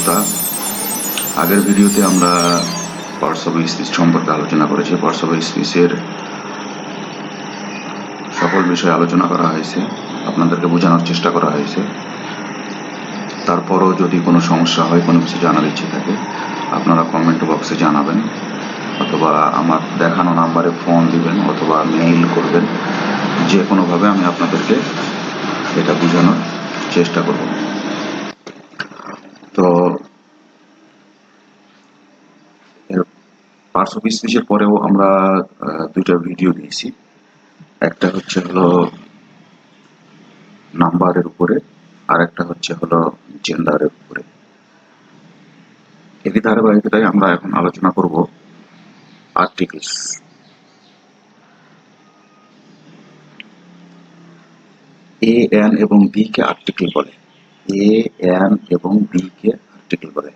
শ্রোতা, আগের ভিডিওতে আমরা পার্টস অফ স্পিচ সম্পর্কে আলোচনা করেছি। পার্টস অফ স্পিচের সকল বিষয়ে আলোচনা করা হয়েছে, আপনাদেরকে বোঝানোর চেষ্টা করা হয়েছে। তারপরও যদি কোনো সমস্যা হয়, কোনো কিছু জানার ইচ্ছে থাকে, আপনারা কমেন্ট বক্সে জানাবেন, অথবা আমার দেখানো নাম্বারে ফোন দিবেন, অথবা মেইল করবেন। যে কোনোভাবে আমি আপনাদেরকে এটা বোঝানোর চেষ্টা করব। তো পার্টস অফ স্পিচের পরেও আমরা দুইটা ভিডিও দিয়েছি। একটা হচ্ছে হলো নাম্বারের উপরে, আর একটা হচ্ছে হলো জেন্ডারের উপরে। এটি ধারাবাহিকতায় আমরা এখন আলোচনা করব আর্টিকেলস। এ, এন এবং বি কে আর্টিকেল বলে। এ, এন এবং বি কে আর্টিকেল বলে।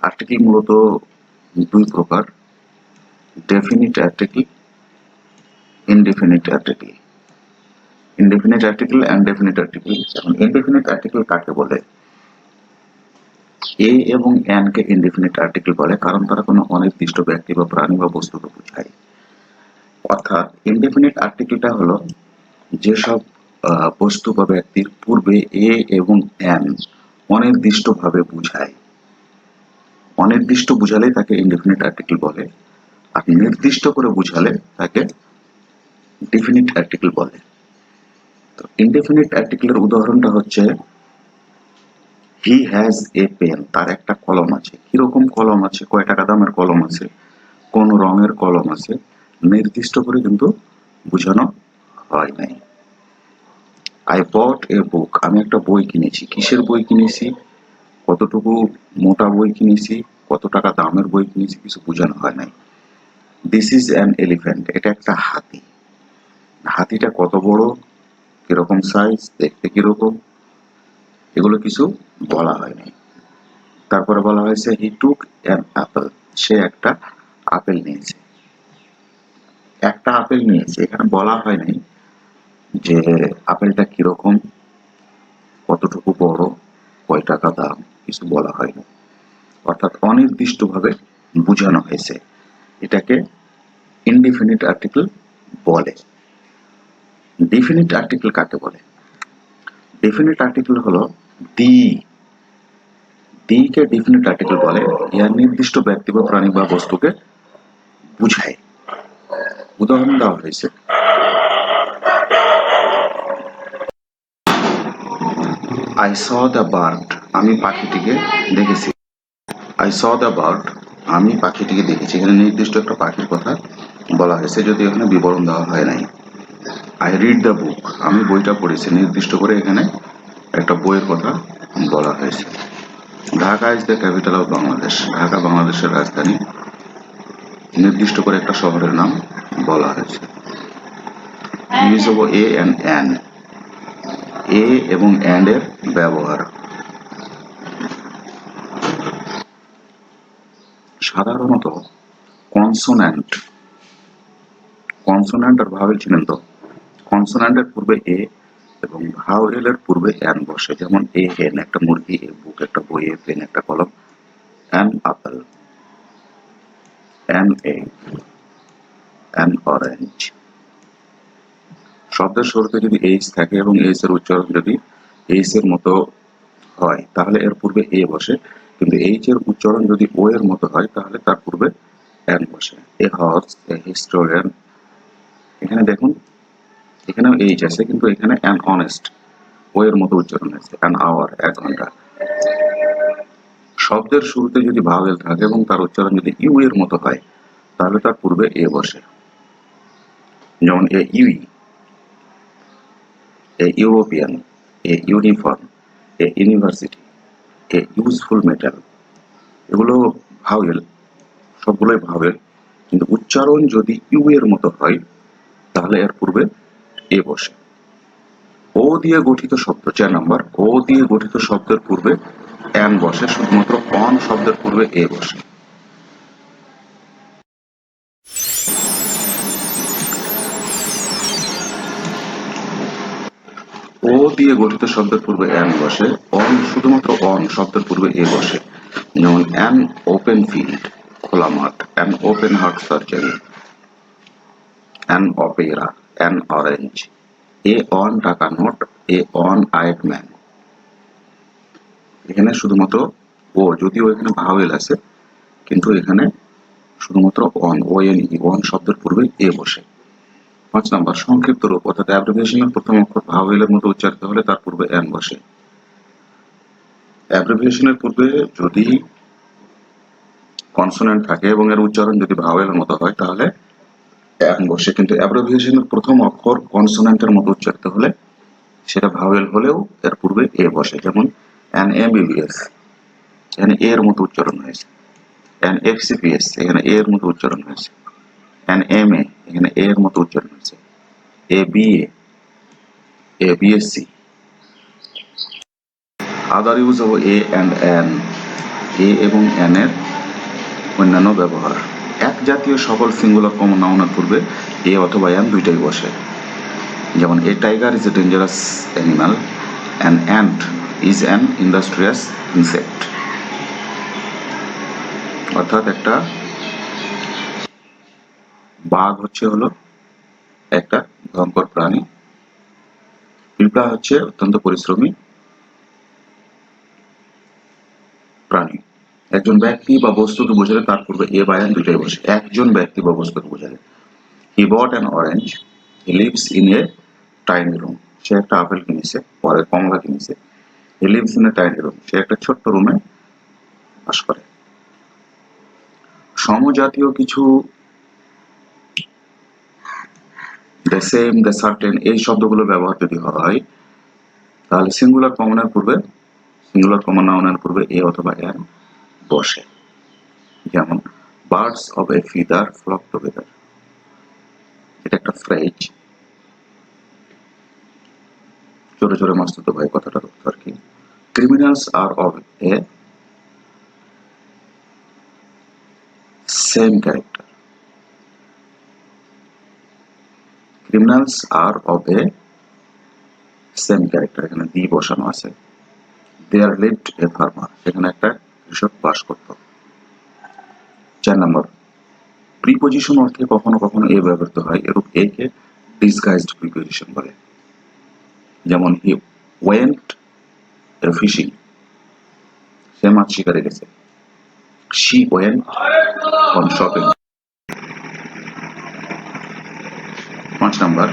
আর্টিকেল মূলত দুই প্রকার: definite article, indefinite article. Indefinite article and definite article. এখন ইনডেফিনিট আর্টিকেল কাকে বলে? এ এবং এন কে ইনডেফিনিট আর্টিকেল বলে কারণ তারা কোনো অনির্দিষ্ট ব্যক্তি বা প্রাণী বা বস্তুকে বোঝায়। অর্থাৎ ইনডেফিনিট আর্টিকেলটা হলো যেসব বস্তু বা ব্যক্তির পূর্বে এ এবং এন অনির্দিষ্টভাবে বোঝায়। অনির্দিষ্ট বুঝালে তাকে ইনডেফিনিট আর্টিকেল বলে, আর নির্দিষ্ট করে বুঝালে তাকে ডেফিনিট আর্টিকেল বলে। তো ইনডেফিনিট আর্টিকেলের উদাহরণটা হচ্ছে হি হ্যাজ এ পেন। তার একটা কলম আছে। কিরকম কলম আছে, কয় টাকা দামের কলম আছে, কোন রঙের কলম আছে, নির্দিষ্ট করে কিন্তু বোঝানো হয় নাই। আই বট এ বুক। আমি একটা বই কিনেছি। কিসের বই কিনেছি, কতটুকু মোটা বই কিনেছি, কত টাকা দামের বই কিনেছি, কিছু বোঝানো হয় নাই। This is an elephant. এটা একটা হাতি। হাতিটা কত বড়, কিরকম সাইজ, দেখতে কিরকম, এগুলো কিছু বলা হয় নাই। তারপরে বলা হয়েছে হি টুক অ্যান অ্যাপল। সে একটা আপেল নিয়েছে। একটা আপেল নিয়েছে, এখানে বলা হয় নাই যে আপেলটা কিরকম, কতটুকু বড়, কয় টাকা দাম, কিছু বলা হয়নি। অর্থাৎ অনির্দিষ্টভাবে বোঝানো হয়েছে। এটাকে ইনডিফিনিট আর্টিকেল বলে। ডেফিনিট আর্টিকেল কাকে বলে? ডেফিনিট আর্টিকেল হলো দি। দি কে ডেফিনিট আর্টিকেল বলে। ইহা নির্দিষ্ট ব্যক্তি বা প্রাণী বা বস্তুকে বুঝায়। উদাহরণ দেওয়া হয়েছে আই স দ্য বার্ড। আমি পাখিটিকে দেখেছি। আই স দ্য বার্ড, আমি পাখিটিকে দেখেছি। এখানে নির্দিষ্ট একটা পাখির কথা বলা হয়েছে, যদি এখানে বিবরণ দেওয়া হয় নাই। আই রিড দ্য বুক, আমি বইটা পড়েছি। নির্দিষ্ট করে এখানে একটা বইয়ের কথা বলা হয়েছে। Dhaka is the capital of Bangladesh. Dhaka বাংলাদেশের রাজধানী। নির্দিষ্ট করে একটা শহরের নাম বলা হয়েছে। Use of a and an. A এবং অ্যান্ড এর ব্যবহার। সাধারণত কনসোন্যান্ট, কনসোন্যান্ট আর ভাওয়েল চিনেন তো? কনসোন্যান্টের পূর্বে এ এবং ভাওয়েলের পূর্বে এন বসে। যেমন এ হেন একটা মুরগি, এ বুক একটা বই, এ পেন একটা কলম, an apple, an egg, an orange. শব্দের শুরুতে যদি এইচ থাকে এবং এইচ এর উচ্চারণ যদি এইচ এর মতো হয় তাহলে এর পূর্বে এ বসে, কিন্তু এইচ এর উচ্চারণ যদি ও এর মতো হয় তাহলে তার পূর্বে এন বসে। এ হর্স, এ হিস্টোরিয়ান। এখানে দেখুন, এখানেও এইচ আছে কিন্তু এখানে অ্যান অনেস্ট, ও এর মতো উচ্চারণ হয়েছে। অ্যান আওয়ার, 1 ঘন্টা। শব্দের শুরুতে যদি ভাওয়েল থাকে এবং তার উচ্চারণ যদি ইউ এর মতো হয় তাহলে তার পূর্বে এ বসে। যেমন a ewe, a European, a uniform, a university, a useful metal. এগুলো ভাওয়েল, সবগুলোই ভাওয়েল, কিন্তু উচ্চারণ যদি ইউ এর মতো হয় তাহলে এর পূর্বে এ বসে। ও দিয়ে গঠিত শব্দ, 4 নাম্বার, ও দিয়ে গঠিত শব্দের পূর্বে এন বসে, শুধুমাত্র অন শব্দের পূর্বে এ বসে। ও দিয়ে গঠিত শব্দের পূর্বে এন বসে, অন শুধুমাত্র অন শব্দের পূর্বে এ বসে। যেমন অ্যান ওপেন ফিল্ড, খোলা মাঠ, an open heart surgery, an Opera, an orange, A on টাকা নোট, এ অন আয়েড ম্যান। এখানে শুধুমাত্র ও, যদিও এখানে ভাওয়েল আছে কিন্তু এখানে শুধুমাত্র on, O N E, one শব্দের পূর্বে এ বসে। 5 নাম্বার সংক্ষিপ্ত রূপ, অর্থাৎ অ্যাব্রিভিয়েশনের প্রথম অক্ষর ভাওয়েলের মতো উচ্চারিত হলে তার পূর্বে এন বসে। অ্যাব্রিভিয়েশনের পূর্বে যদি কনসোনেন্ট থাকে এবং এর উচ্চারণ যদি ভাওয়েলের মতো হয় তাহলে এন বসে, কিন্তু অ্যাব্রিভিয়েশনের প্রথম অক্ষর কনসোনেন্টের মতো উচ্চারিত হলে সেটা ভাওয়েল হলেও এর পূর্বে এ বসে। যেমন এন এমবিবিএস, এখানে এর মতো উচ্চারণ হয়েছে। এন এফসিপিএস, এখানে এর মতো উচ্চারণ হয়েছে। এন এম এ, এখানে এর মতো উচ্চারণ হয়েছে। A BA, a BSc. Other use of a and an, a এবং এন এর অন্যান্য ব্যবহার। এক জাতীয় সকল সিঙ্গুলার কমন নাউনের পূর্বে এ অথবা এন দুইটাই বসে। যেমন a tiger is a dangerous animal, an ant is an industrious insect. অর্থাৎ একটা বাঘ হলো একটা ভয়ঙ্কর প্রাণী, পিঁপড়া হচ্ছে অত্যন্ত পরিশ্রমী প্রাণী। একজন ব্যক্তি বা বস্তুকে বোঝালে তার পূর্বে এ বা এন দুইটাই বসে। একজন ব্যক্তি বা বস্তুকে বোঝালে he bought an orange, he lives in a tiny room. সে একটা আপেল কিনেছে, পরে কমলা কিনেছে। He lives in a tiny room, সে একটা ছোট্ট রুমে বাস করে। সমজাতীয় কিছু, দ্য সেম, দ্য সার্টেন, এই শব্দগুলো ব্যবহার যদি হয় তাহলে সিঙ্গুলার কমনের পূর্বে, সিঙ্গুলার কমন নাউনের পূর্বে এ অথবা এন বসে। যেমন birds of a feather flock together, এটা একটা ফ্রেজ। জোরে জোরে মাস্তুতো ভাই কথাটার অর্থ আর কি। Criminals are of a same character, criminals are of a same character, এখানে দি বসানো আছে। দেয়ার লিভড এ ফার্মার, সেখানে একটা কৃষক বাস করত। 4 নম্বর প্রিপজিশন অর্থে কখনো কখনো এ ব্যবহৃত হয়, এরূপ এ কে ডিসগাইজড প্রিপজিশন বলে। যেমন হি ওয়েন্ট ফিশিং, সে মাছ শিকারে গেছে। She went on shopping. 5 number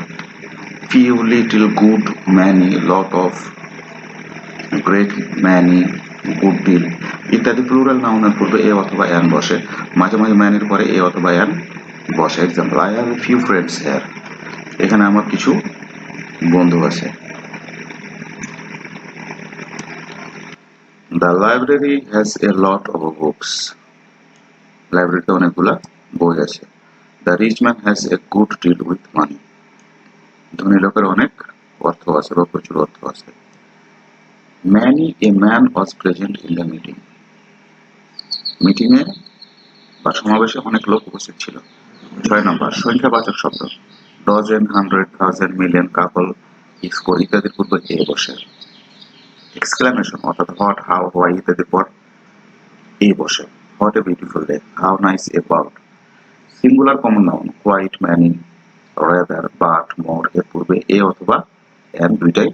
few, little, good, many, lot of, great many, good deal ইত্যাদি প্লুরাল নাউনের পূর্বে এ অথবা এন বসে। মাঝে মাঝে ম্যানের পরে এ অথবা এন বসে। Example I have a few friends here, এখানে আমার কিছু বন্ধু আছে। The library has a lot of books, লাইব্রেরিতে অনেকগুলা বই আছে। The rich man has a good deal with money, ধনী লোকের অনেক অর্থ আছে বা প্রচুর অর্থ আছে। Many a man was present in the meeting, মিটিংয়ে বা সমাবেশে অনেক লোক উপস্থিত ছিল। 6 নম্বর সংখ্যাবাচক শব্দ, ডজেন, 100, 1000, মিলিয়ন, কাপল, স্কোর ইত্যাদির পূর্বে এ বসে। এক্সক্লামেশন অর্থাৎ হোয়াট, হাউ, হোয়াই ইত্যাদির পর এ বসে। What a beautiful day, how nice a bird. Singular common noun quite, many, rather, but, more এর পূর্বে এ অথবা এন দুইটাই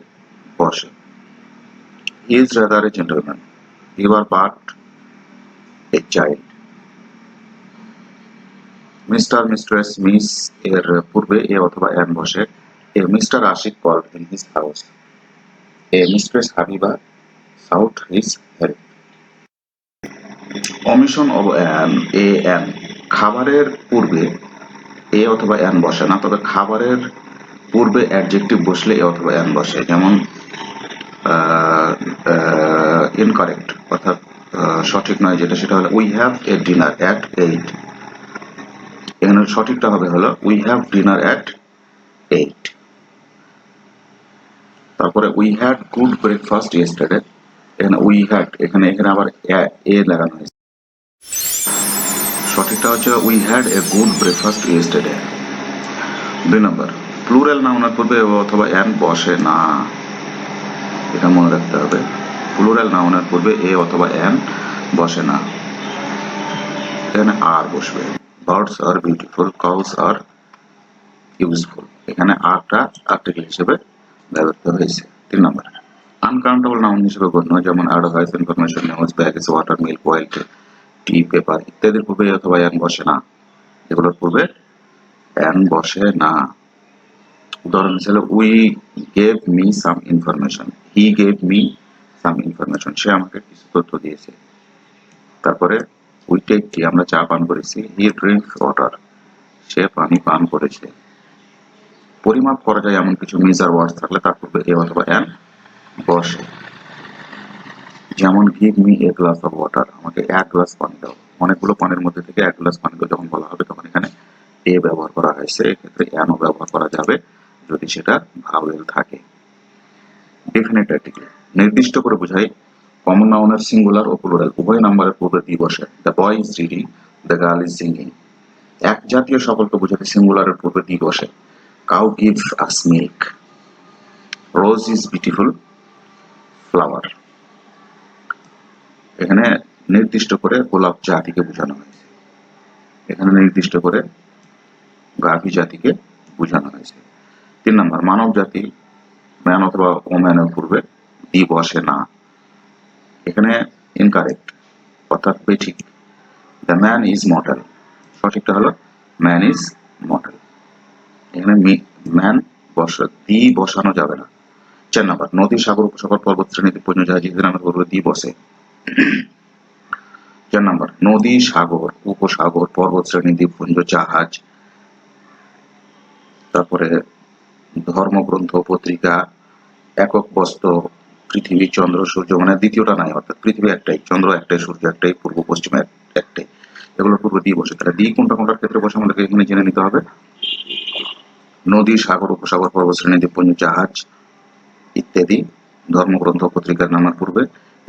বসে। He is rather a gentleman, you are but a child. Mister, mistress, miss এর পূর্বে a অথবা an বসে। A mister Ashiq called in his house, a mistress Habiba sought his help. Omission of an, a an, খাবারের পূর্বে a অথবা an বসে না, তবে খাবারের পূর্বে অ্যাডজেক্টিভ বসলে এ অথবা এন বসে। যেমন ইনকারেক্ট অর্থাৎ সঠিক নয় যেটা, সেটা হলো we have a dinner at 8, এখানে সঠিকটা হবে হলো উই হ্যাভ ডিনার অ্যাট 8। তারপরে we had good breakfast yesterday, এখানে উই হ্যাড, এখানে আবার এ লাগানো হয়েছে। সঠিকটা হচ্ছে we had a good breakfast yesterday. 2 number plural নাউনের পূর্বে অথবা এন বসে না, এটা মনে রাখতে হবে। প্লুরাল নাউনের পূর্বে এ অথবা এন বসে না, এখানে আর বসবে। Birds R beautiful, cows are useful, এখানে আরটা আর্টিকেল হিসেবে ব্যবহৃত হয়েছে। 3 নম্বর, আনকাউন্টেবল নাউন হিসেবে গণ্য, যেমন advice, information, news, baggage, water, milk, oil, tea, paper ইত্যাদির পূর্বে অথবা অ্যান বসে না। এগুলোর পূর্বে অ্যান বসে না। উদাহরণ হিসেবে we gave me some information, he gave me some information, সে আমাকে কিছু তথ্য দিয়েছে। তারপরে উই টেক টি, আমরা চা পান করেছি। হি ড্রিঙ্কস ওয়াটার, সে পানি পান করেছে। পরিমাপ করা যায় এমন কিছু মেজার ওয়ার্ডস থাকলে তার পূর্বে এ অথবা অ্যান বসে। যেমন give me a glass of water, আমাকে 1 গ্লাস পানি দাও। অনেকগুলো পানির মধ্যে থেকে 1 গ্লাস পানি দাও যখন বলা হবে তখন এখানে এ ব্যবহার করা হয়েছে, এক্ষেত্রে অ্যানও ব্যবহার করা যাবে যদি সেটা ভাওয়েল থাকে। ডেফিনিট আর্টিকেল নির্দিষ্ট করে বোঝায় কমন নাউনের সিঙ্গুলার ও প্লুরাল উভয় নাম্বারের পূর্বে দিয়ে বসে। The boy is reading, the girl is singing. এক জাতীয় সকলকে বোঝাতে সিঙ্গুলারের পূর্বে দিয়ে বসে। Cow gives us milk, rose is beautiful flower. এখানে নির্দিষ্ট করে গোলাপ জাতিকে বোঝানো হয়েছে, এখানে নির্দিষ্ট করে গাভী জাতিকে বোঝানো হয়েছে। 3 নম্বর, মানব জাতি ম্যান অথবা ওম্যানের পূর্বে দি বসে না। এখানে ইনকারেক্ট অর্থাৎ বেঠিক। দ্য ম্যান ইজ মর্টাল, সঠিকটা হলো ম্যান ইজ মর্টাল। এখানে ম্যান দি বসানো যাবে না। 4 নম্বর, নদী, সাগর, উপসাগর, পর্বত শ্রেণীতে পণ্য জাহাজ নামের পূর্বে দি বসে। 4 নম্বর, নদী, সাগর, উপসাগর, পর্বত শ্রেণী, দ্বীপপুঞ্জ, জাহাজ, তারপরে ধর্মগ্রন্থ, পত্রিকা, একক বস্তু, পৃথিবী, চন্দ্র, সূর্য, মানে দ্বিতীয়টা নাই, অর্থাৎ পৃথিবী একটাই, চন্দ্র একটাই, সূর্য একটাই, পূর্ব পশ্চিম একটাই, এগুলোর পূর্বে দিয়ে বসে। তাহলে দি কোনটা কোনটার ক্ষেত্রে বসে আমাদেরকে এখানে জেনে নিতে হবে। নদী, সাগর, উপসাগর, পর্বত শ্রেণী, দ্বীপপুঞ্জ, জাহাজ ইত্যাদি ধর্মগ্রন্থ, পত্রিকার নামের পূর্বে,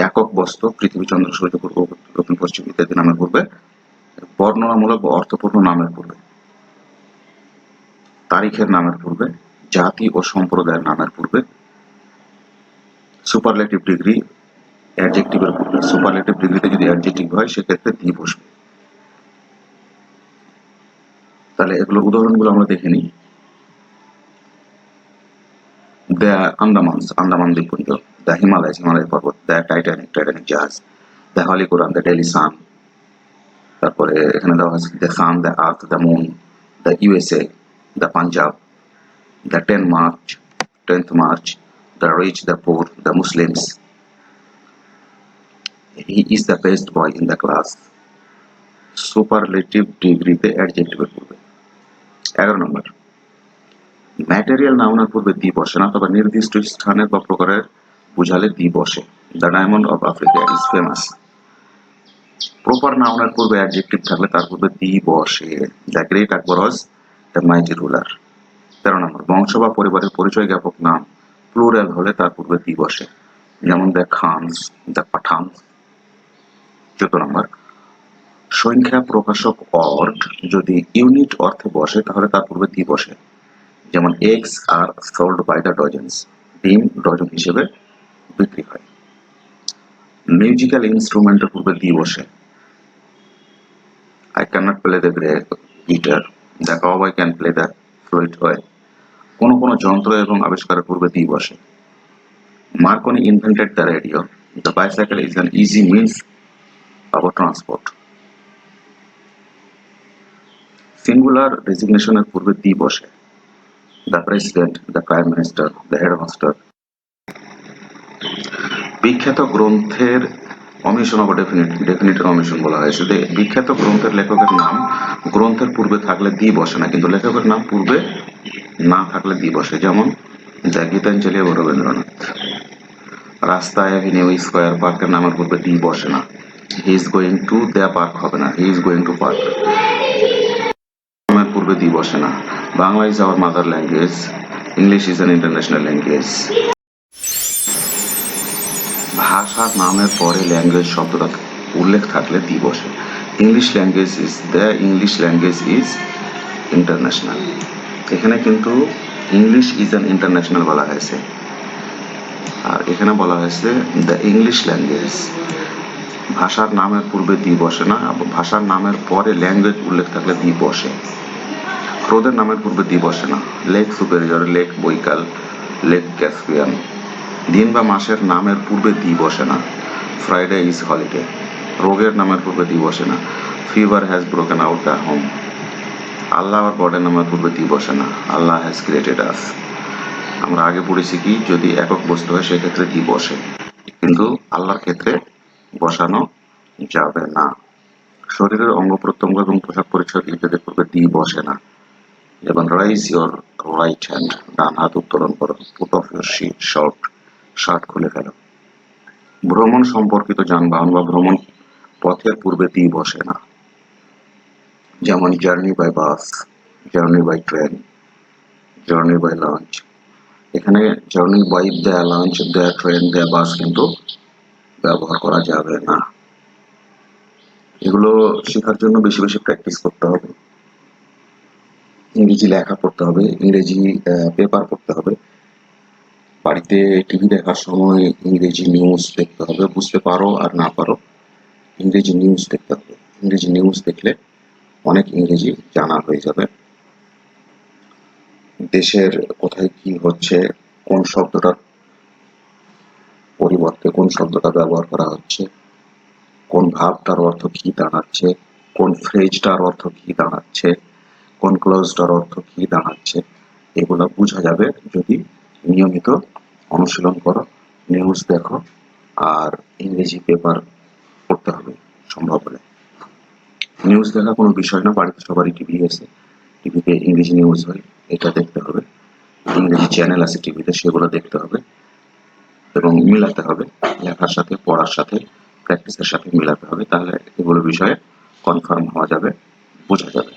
একক বস্তু, পৃথিবী, চন্দ্র, সূর্য, পূর্ব দক্ষিণ পশ্চিম ইত্যাদি নামের পূর্বে, বর্ণনামূলক বা অর্থপূর্ণ নামের পূর্বে, তারিখের নামের পূর্বে, জাতি ও সম্প্রদায়ের নামের পূর্বে, সুপারলেটিভ ডিগ্রি অ্যাডজেক্টিভের পূর্বে। সুপারলেটিভ ডিগ্রিতে যদি অ্যাডজেক্টিভ হয় সেক্ষেত্রে দি বসবে। তাহলে এগুলোর উদাহরণগুলো আমরা দেখে নিই। দ্য আন্দামানস, আন্দামান দ্বীপপুঞ্জ। দ্য হিমালয়স, হিমালয় পর্বত। দ্য টাইটানিক, টাইটানিক জাহাজ। The holy Quran, the Daily Sun. তারপরে এখানে দেওয়া আছে the sun, the earth, the moon, the USA, the Punjab, the 10th March, the rich, the poor, the Muslims. He is the best boy in the class. Superlative ডিগ্রিতে অ্যাডজেক্টিভের পূর্বে। 11 নম্বর, material নাউনের পূর্বে the বসে না, তবে নির্দিষ্ট স্থানের বা প্রকারের বুঝালে দি বসে। The diamond off Africa is famous. Proper নাউনের পূর্বে অ্যাডজেক্টিভ থাকলে তার পূর্বে দি বসে। The great Akbar was the mighty ruler. 13 নম্বর, বংশ বা পরিবারের পরিচয় জ্ঞাপক নাম প্লুরাল হলে তার পূর্বে দি বসে, যেমন দ্য খানস, দ্য পাঠানস। 14 নম্বর, সংখ্যা প্রকাশক অর্ড যদি ইউনিট অর্থে বসে তাহলে তার পূর্বে দি বসে, যেমন eggs are sold by the dozens, ডিম ডজন হিসেবে বিক্রি হয়। মিউজিক্যাল ইনস্ট্রুমেন্টের পূর্বে দি বসে, I cannot play the guitar, the cowboy can play the flute well. কোন কোন যন্ত্র এবং আবিষ্কারের পূর্বে দি বসে। Marconi invented the radio, the bicycle is an easy means of transport. Singular ডেজিগনেশনের পূর্বে দি বসে, the president, the prime minister, the headmaster. বিখ্যাত গ্রন্থের অমিশন অব ডেফিনিটের অমিশন বলা হয়েছে। বিখ্যাত গ্রন্থের লেখকের নাম গ্রন্থের পূর্বে থাকলে দি বসে না, কিন্তু লেখকের নাম পূর্বে না থাকলে দি বসে, যেমন দ্য গীতাঞ্জলি ও রবীন্দ্রনাথ। রাস্তা, অ্যাভিনিউ, স্কয়ার, পার্কের নামের পূর্বে দি বসে না। He is going to the park হবে না, he is going to park. নামের পূর্বে দি বসে না। Bangla is our mother language, English is an international language. ভাষার নামের পরে ল্যাঙ্গুয়েজ শব্দটা উল্লেখ থাকলে দি বসে। English language is the English language is international. এখানে কিন্তু ইংলিশ ইজ অ্যান ইন্টারন্যাশনাল বলা হয়েছে, আর এখানে বলা হয়েছে দ্য ইংলিশ ল্যাঙ্গুয়েজ। ভাষার নামের পূর্বে দি বসে না, ভাষার নামের পরে ল্যাঙ্গুয়েজ উল্লেখ থাকলে দি বসে। হ্রদের নামের পূর্বে দি বসে না, লেক সুপেরিয়র, লেক বৈকাল, লেক ক্যাসপিয়ান। দিন বা মাসের নামের পূর্বে দি বসে না, ফ্রাইডে ইজ হলিডে। রোগের নামের পূর্বে দি বসে না, fever has broken out the home. আল্লাহ আর গডের নামের পূর্বে দি বসে না, আল্লাহ হ্যাজ ক্রিয়েটেড আস। আমরা আগে পড়েছি কি, যদি একক বস্তু হয় সেক্ষেত্রে দি বসে, কিন্তু আল্লাহর ক্ষেত্রে বসানো যাবে না। শরীরের অঙ্গ প্রত্যঙ্গ এবং পোশাক পরিচ্ছদ ইত্যাদির পূর্বে দি বসে না, যেমন রাইজ ইয়োর রাইট হ্যান্ড, ডান হাত উত্তোলন করো, put off your short, shirt খুলে ফেলো। ভ্রমণ সম্পর্কিত যানবাহন বা ভ্রমণ পথের পূর্বে দি বসে না, যেমন journey by bus, journey by train, journey by launch. এখানে journey by the launch, the train, the bus কিন্তু ব্যবহার করা যাবে না। এগুলো শেখার জন্য বেশি বেশি প্র্যাকটিস করতে হবে, ইংরেজি লেখা পড়তে হবে, ইংরেজি পেপার পড়তে হবে, বাড়িতে টিভি দেখার সময় ইংরেজি নিউজ দেখতে হবে, বুঝতে পারো আর না পারো ইংরেজি নিউজ দেখতে হবে। ইংরেজি নিউজ দেখলে অনেক ইংরেজি জানা হয়ে যাবে। দেশের কোথায় কি হচ্ছে, কোন শব্দটার পরিবর্তে কোন শব্দটা ব্যবহার করা হচ্ছে, কোন ভাবটার অর্থ কি দাঁড়াচ্ছে, কোন ফ্রেজটার অর্থ কি দাঁড়াচ্ছে, কোন ক্লোজটার অর্থ কি দাঁড়াচ্ছে, এগুলো বোঝা যাবে যদি নিয়মিত অনুশীলন করো, নিউজ দেখো, আর ইংরেজি পেপার পড়তে হবে সম্ভব হলে। নিউজ দেখা কোনো বিষয় না, বাড়িতে সবারই টিভি আছে, টিভিতে ইংরেজি নিউজ হয়, এটা দেখতে হবে। ইংরেজি চ্যানেল আছে টিভিতে, সেগুলো দেখতে হবে এবং মিলাতে হবে, লেখার সাথে পড়ার সাথে প্র্যাকটিসের সাথে মিলাতে হবে, তাহলে এগুলো বিষয়ে কনফার্ম হওয়া যাবে, বোঝা যাবে।